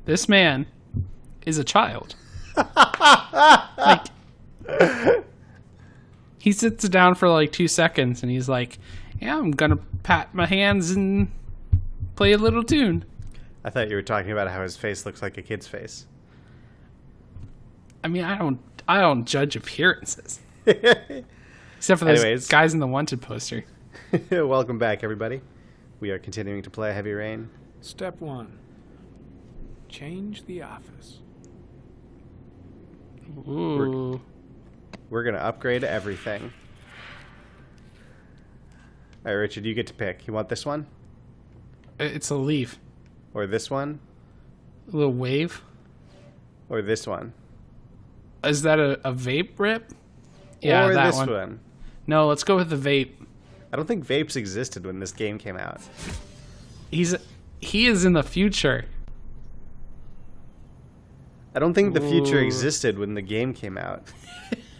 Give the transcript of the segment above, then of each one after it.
This man is a child. Like, he sits down for like 2 seconds and he's like, yeah, I'm gonna pat my hands and play a little tune. I thought you were talking about how his face looks like a kid's face. I mean, I don't judge appearances. Except for those guys in the wanted poster. Welcome back, everybody. We are continuing to play Heavy Rain. Step 1. Change the office. Ooh. We're going to upgrade everything. All right, Richard, you get to pick. You want this one? It's a leaf. Or this one? A little wave. Or this one? Is that a vape rip? Yeah, or that this one. No, let's go with the vape. I don't think vapes existed when this game came out. He is in the future. I don't think the future existed when the game came out.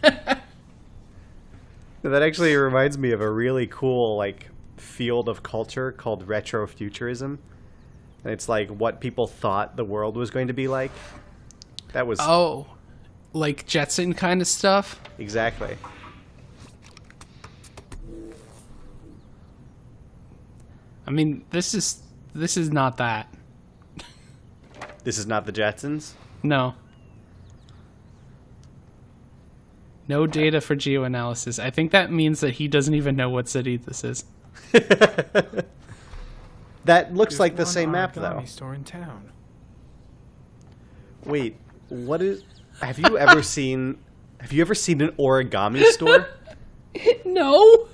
That actually reminds me of a really cool field of culture called retrofuturism. And it's like what people thought the world was going to be like. That was like Jetson kind of stuff? Exactly. I mean, this is not that. This is not the Jetsons? No. No data for geoanalysis. I think that means that he doesn't even know what city this is. That looks like the same map, though. Store in town. Wait, what is? Have you ever seen an origami store? No.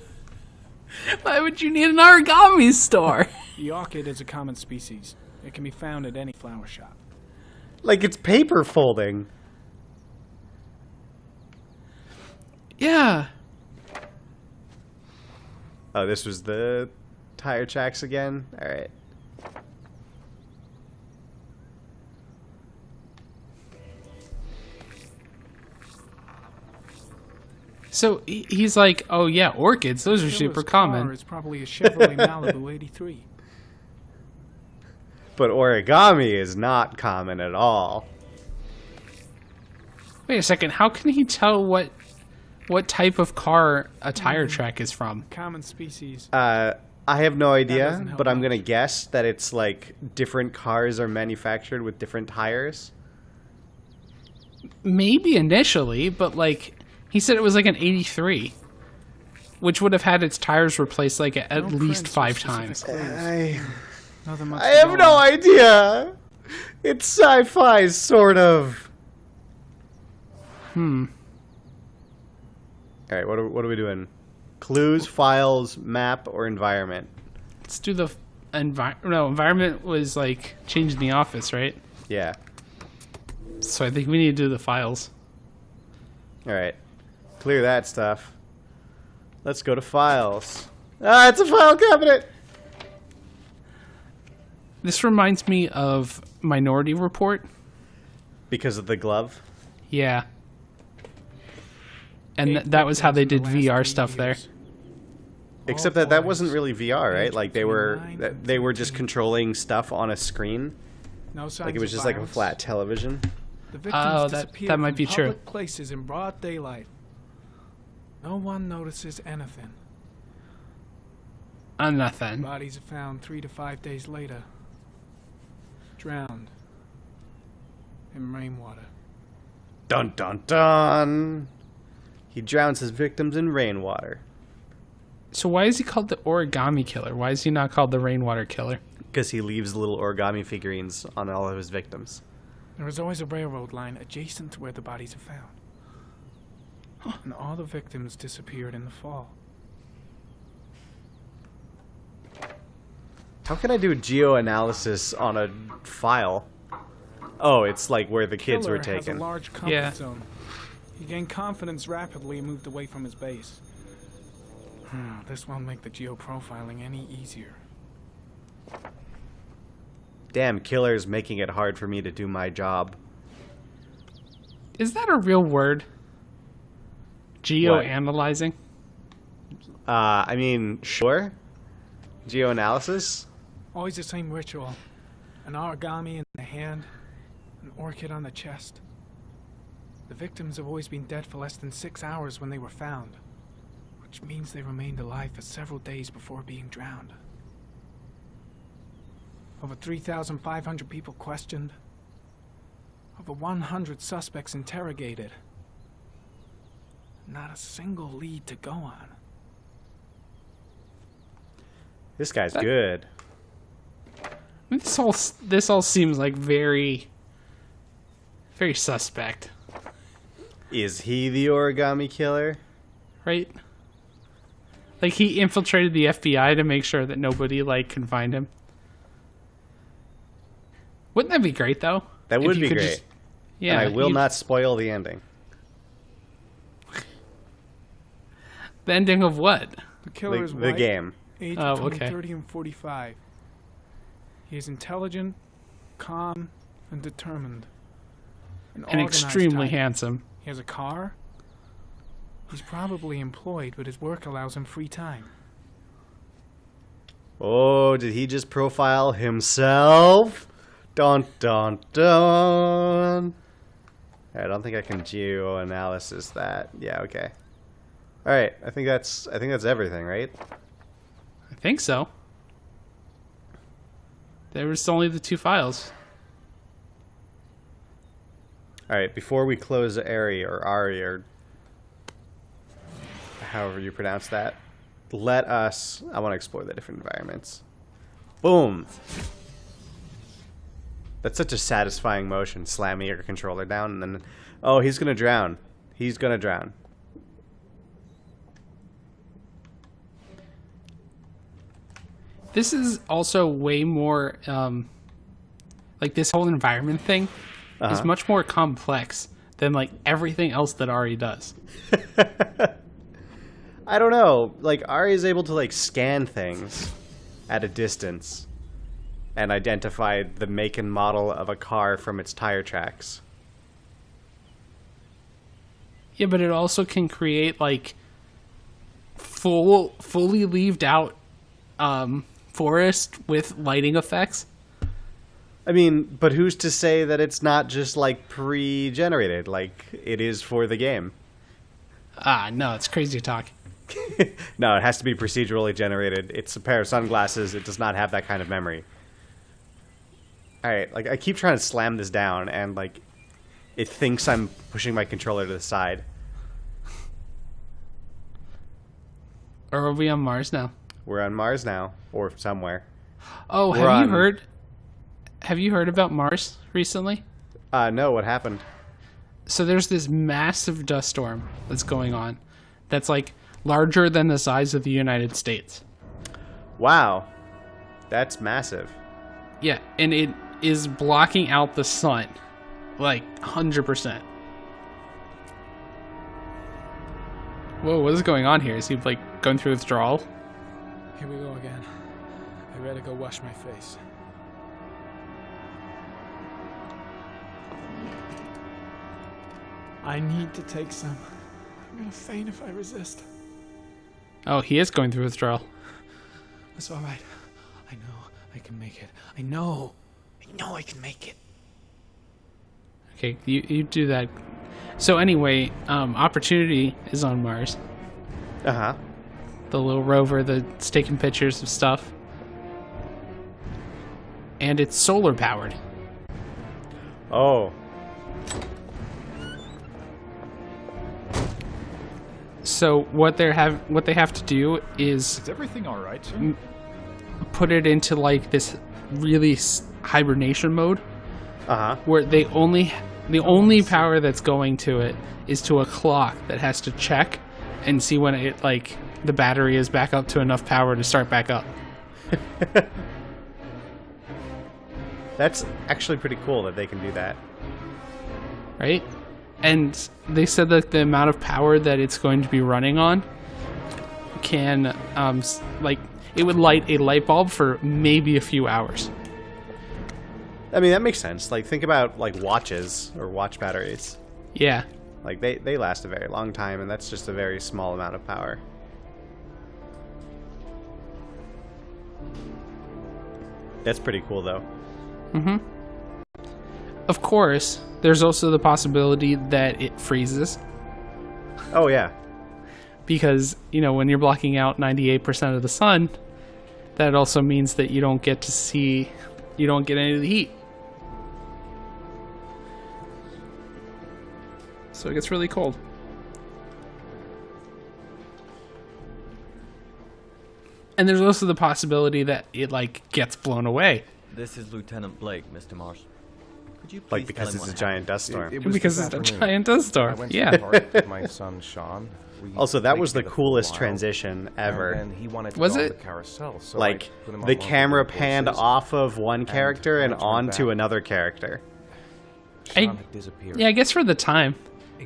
Why would you need an origami store? The orchid is a common species. It can be found at any flower shop. Like it's paper folding. Yeah. Oh, this was the tire tracks again? Alright. So he's like, oh yeah, orchids, those are super common. Car is probably a Chevrolet Malibu 83. But origami is not common at all. Wait a second, how can he tell what type of car a tire track is from? Common species. I have no idea, but I'm gonna guess that it's like different cars are manufactured with different tires. Maybe initially, but like he said it was like an 83, which would have had its tires replaced like at least 5 times. I have no idea. It's sci-fi, sort of. All right, what are we doing? Clues, files, map, or environment? Let's do the environment was like changing the office, right? Yeah. So I think we need to do the files. All right. Clear that stuff. Let's go to files. Ah, it's a file cabinet! This reminds me of Minority Report. Because of the glove? Yeah. And that was how they did VR stuff there. Except that wasn't really VR, right? Like they were just controlling stuff on a screen. Like it was just like a flat television. Oh, that might be true. Public places in broad daylight. No one notices anything. Nothing. Bodies are found 3 to 5 days later. Drowned in rainwater. Dun dun dun! He drowns his victims in rainwater. So why is he called the origami killer? Why is he not called the rainwater killer? Because he leaves little origami figurines on all of his victims. There is always a railroad line adjacent to where the bodies are found. And all the victims disappeared in the fall. How can I do geoanalysis on a file? Oh, it's like where the kids were taken. Has a large comfort zone. He gained confidence rapidly and moved away from his base. This won't make the geoprofiling any easier. Damn, killer's making it hard for me to do my job. Is that a real word? Geoanalyzing? I mean, sure. Geoanalysis? Always the same ritual. An origami in the hand, An orchid on the chest. The victims have always been dead for less than 6 hours when they were found, which means they remained alive for several days before being drowned. Over 3,500 people questioned. Over 100 suspects interrogated. Not a single lead to go on. This guy's good. I mean, this all seems like very suspect, Is he the origami killer? right? Like, he infiltrated the FBI to make sure that nobody, like, can find him. Wouldn't that be great, though? That If would you be could great. just- yeah, And I will you- not spoil the ending. The ending of what? The killer The, is the white, game. age Oh, between okay. 30 and 45. He is intelligent, calm, and determined. An And organized extremely type. handsome. He has a car. He's probably employed, but his work allows him free time. Oh, did he just profile himself? Dun dun dun. I don't think I can geo-analysis that. Yeah, okay. All right, I think that's everything, right? I think so. There was only the 2 files. All right, before we close Ari or however you pronounce that, I want to explore the different environments. Boom. That's such a satisfying motion, slamming your controller down and then, oh, he's going to drown. He's going to drown. This is also way more, like, this whole environment thing is much more complex than, like, everything else that Ari does. I don't know. Like, Ari is able to, like, scan things at a distance and identify the make and model of a car from its tire tracks. Yeah, but it also can create, like, fully leaved out forest with lighting effects. I mean, but who's to say that it's not just, like, pre-generated, like it is for the game? No, it's crazy talk. No, it has to be procedurally generated. It's a pair of sunglasses. It does not have that kind of memory. Alright, like, I keep trying to slam this down, and, like, it thinks I'm pushing my controller to the side. Or are we on Mars now? We're on Mars now, or somewhere. Oh, We're have on- you heard? Have you heard about Mars recently? No, what happened? So there's this massive dust storm that's going on that's, like, larger than the size of the United States. Wow. That's massive. Yeah, and it is blocking out the sun, like, 100%. Whoa, what is going on here? Is he, like, going through withdrawal? Here we go again. I better go wash my face. I need to take some. I'm gonna faint if I resist. Oh, he is going through withdrawal. That's all right. I know I can make it. I know I can make it. Okay, you do that. So anyway, Opportunity is on Mars. Uh-huh. The little rover that's taking pictures of stuff. And it's solar powered. Oh. So what they have to do is Is everything all right, sir? put it into, like, this really hibernation mode Uh-huh. where the only power that's going to it is to a clock that has to check and see when it, like, the battery is back up to enough power to start back up. That's actually pretty cool that they can do that. Right? And they said that the amount of power that it's going to be running on can, like, it would light a light bulb for maybe a few hours. I mean, that makes sense. Like, think about, like, watches or watch batteries. Yeah. Like, they last a very long time, and that's just a very small amount of power. That's pretty cool, though. of course, there's also the possibility that it freezes. Oh yeah. Because, when you're blocking out 98% of the sun, that also means that you don't get any of the heat. So it gets really cold. And there's also the possibility that it, gets blown away. This is Lieutenant Blake, Mr. Marsh. Could you please Like because tell him it's a what giant dust storm. Because it's a giant dust I storm. went to Yeah. the park with my son Sean. We Also, that played was the together for a coolest while, transition ever. And then he wanted to Was go on it? the carousel, so Like I put him on the one of camera little panned horses, off of one character and when it turned onto back, another character. Sean I- had disappeared. Yeah, I guess for the time.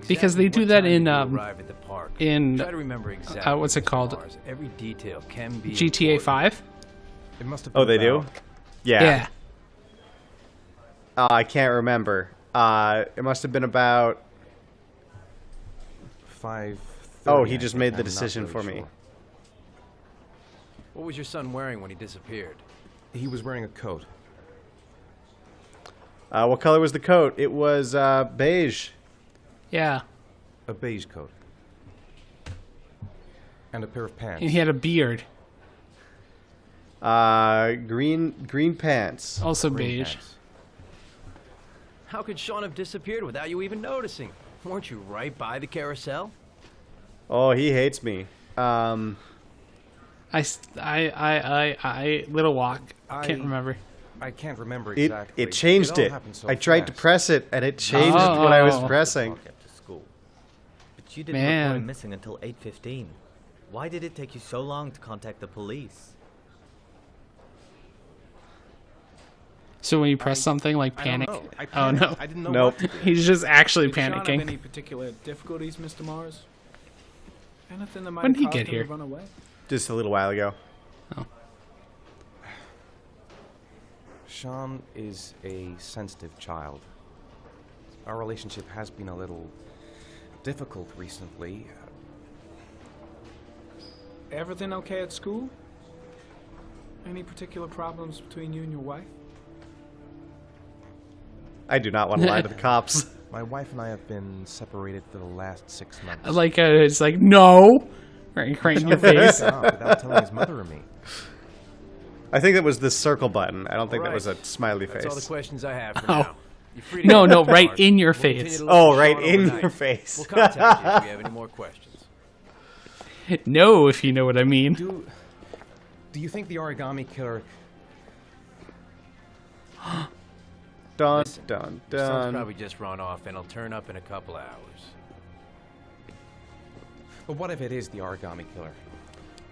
Because they do that in arrive at the park. in Try to remember exactly. what's it Mr. called? Mars. Every detail can be GTA important. 5. It must have Oh, been they do? about Yeah. I can't remember. It must have been about. 5:30, Oh, he I just think. made the I'm not decision really for me. sure. What was your son wearing when he disappeared? He was wearing a coat. What color was the coat? It was beige. Yeah. A beige coat. And a pair of pants. And he had a beard. Green pants. Also Green beige. pants. How could Sean have disappeared without you even noticing? Weren't you right by the carousel? Oh, he hates me. Little Walk. Can't I- remember. I can't remember It exactly. it changed all it. happened so I tried to fast. press it and it changed what I was Oh. pressing. Walk after school. But you didn't Man. report him missing until 8:15. Why did it take you so long to contact the police? So when you press something like I don't panic. know. I Oh panicked. no. I didn't know Nope. what to do. He's just actually Did Sean have panicking. any particular difficulties, Mr. Mars? Anything that might When have did he caused get him here? to run away? Just a little while ago. Sean is a sensitive child. Our relationship has been a little difficult recently. Everything okay at school? Any particular problems between you and your wife? I do not want to lie to the cops. My wife and I have been separated for the last 6 months. It's like, no! Right in your face. Sean broke up without telling his mother or me. I think that was the circle button. I don't think that Alright. was a smiley That's all the face. questions I have for Oh. now. You're free to No, go, no, Mr. right Mars. in your We'll continue face. to look Oh, for right Sean in overnight. your face. We'll contact you if we have any more questions. No, if you know what I mean. Do you think the origami killer... Dun, Listen, dun, Your son's dun. probably just run off and he'll turn up in a couple hours. But what if it is the origami killer?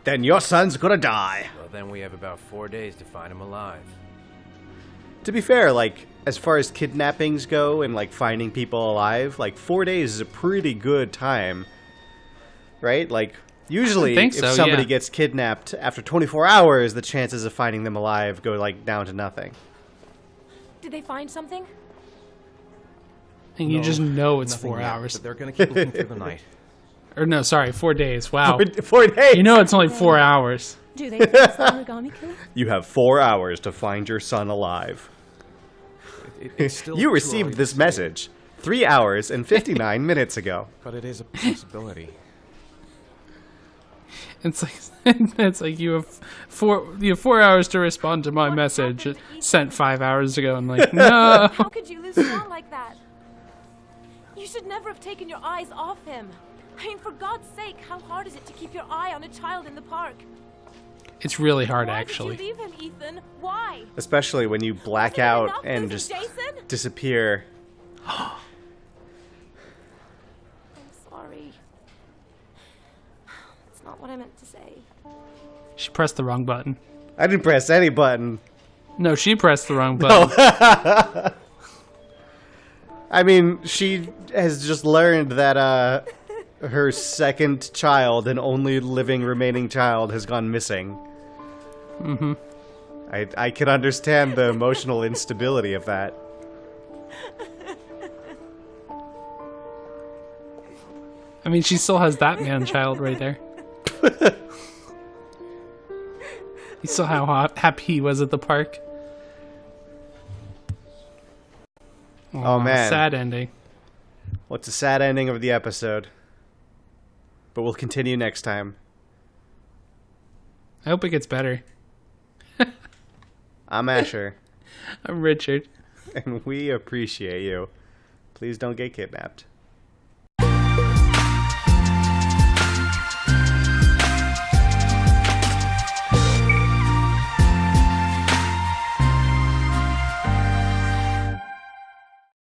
Then your son's gonna die. Well, then we have about 4 days to find him alive. To be fair, as far as kidnappings go and, finding people alive, 4 days is a pretty good time. Right? Usually, think if so, somebody yeah. gets kidnapped after 24 hours, the chances of finding them alive go, down to nothing. Did they find something? And you No, just know it's nothing 4 yet, hours. But they're going to keep looking through the night. Or no, sorry, 4 days. Wow. 4 days! You know it's only 4 hours. Do they think it's the origami killer? You have 4 hours to find your son alive. It's still You too received early this to say, message 3 hours and 59 minutes ago. But it is a possibility. It's like you have 4 hours to respond to my What message happened, Ethan? sent 5 hours ago. I'm like, no. How could you lose Sean like that? You should never have taken your eyes off him. I mean, for God's sake, how hard is it to keep your eye on a child in the park? It's really hard, Why actually. did you leave him, Ethan? Why? Especially when you black Wasn't it out enough and losing just Jason? disappear. I'm sorry. It's not what I meant to say. She pressed the wrong button. I didn't press any button. No, she pressed the wrong button. I mean, she has just learned that her second child and only living remaining child has gone missing. Mm-hmm. I can understand the emotional instability of that. I mean, she still has that man-child right there. You saw how happy he was at the park. Oh, man. Sad ending. Well, it's a sad ending of the episode. But we'll continue next time. I hope it gets better. I'm Asher, I'm Richard. and we appreciate you. Please don't get kidnapped.